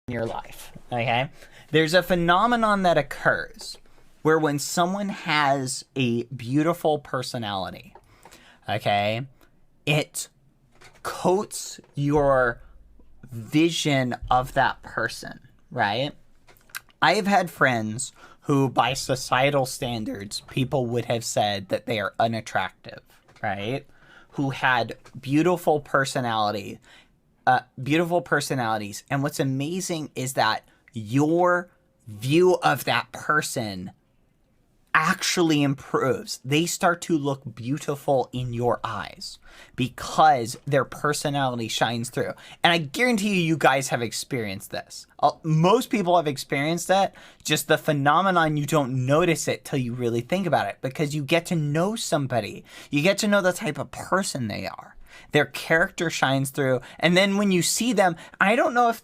in your life, okay? There's a phenomenon that occurs where when someone has a beautiful personality, okay, it coats your vision of that person, right? I have had friends who, by societal standards, people would have said that they are unattractive, right? Who had beautiful personalities. And what's amazing is that your view of that person actually improves. They start to look beautiful in your eyes because their personality shines through. And I guarantee you guys have experienced this. Most people have experienced it. Just the phenomenon, you don't notice it till you really think about it, because you get to know somebody. You get to know the type of person they are. Their character shines through, and then when you see them, I don't know if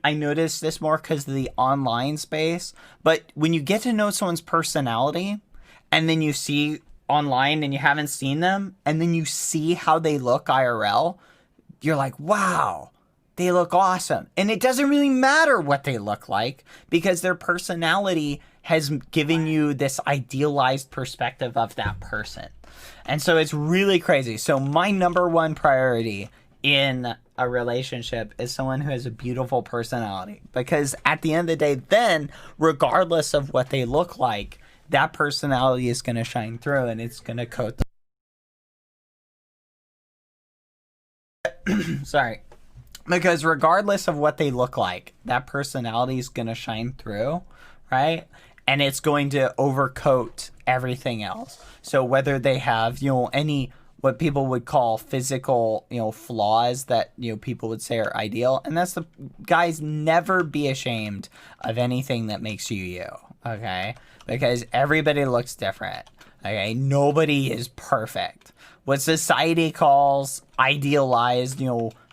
I noticed this more because of the online space, but when you get to know someone's personality, and then you see online and you haven't seen them, and then you see how they look IRL, you're like, wow, they look awesome. And it doesn't really matter what they look like, because their personality has given you this idealized perspective of that person. And so it's really crazy. So my number one priority in a relationship is someone who has a beautiful personality, because at the end of the day, then regardless of what they look like, that personality is going to shine through, and it's going to coat them. Sorry. Because regardless of what they look like, that personality is going to shine through, right? And it's going to overcoat everything else. So whether they have, any what people would call physical, flaws that, people would say are ideal. And that's guys, never be ashamed of anything that makes you, okay? Because everybody looks different, okay? Nobody is perfect. What society calls idealized,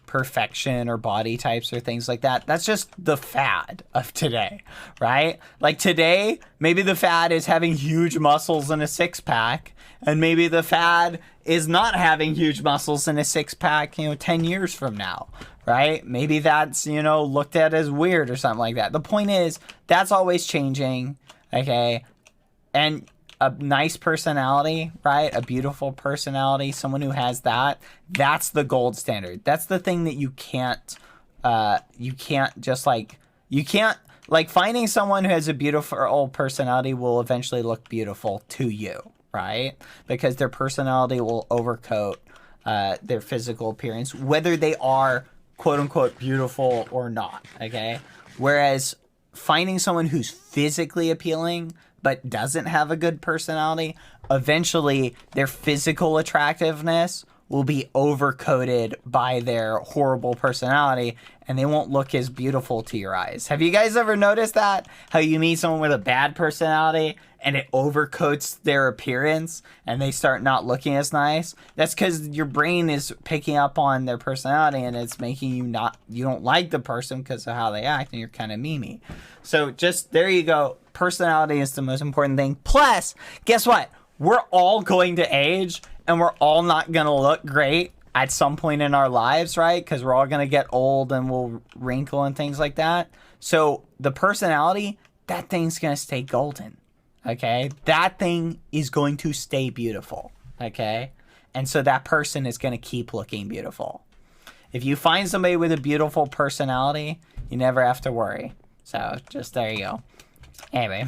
perfection or body types or things like that, that's just the fad of today, right? Like today, maybe the fad is having huge muscles and a six-pack, and maybe the fad is not having huge muscles and a six-pack, 10 years from now, right? Maybe that's, looked at as weird or something like that. The point is, that's always changing, okay? And a nice personality, right? A beautiful personality, someone who has that, that's the gold standard. That's the thing that you can't finding someone who has a beautiful personality will eventually look beautiful to you, right? Because their personality will overcoat their physical appearance, whether they are quote unquote beautiful or not, okay? Whereas finding someone who's physically appealing but doesn't have a good personality, eventually their physical attractiveness will be overcoated by their horrible personality, and they won't look as beautiful to your eyes. Have you guys ever noticed that? How you meet someone with a bad personality and it overcoats their appearance and they start not looking as nice? That's because your brain is picking up on their personality, and it's making you don't like the person because of how they act, and you're kind of memey. So just, there you go. Personality is the most important thing. Plus, guess what? We're all going to age, and we're all not going to look great at some point in our lives, right? Because we're all going to get old and we'll wrinkle and things like that. So the personality, that thing's going to stay golden, okay? That thing is going to stay beautiful, okay? And so that person is going to keep looking beautiful. If you find somebody with a beautiful personality, you never have to worry. So just there you go. Anyway.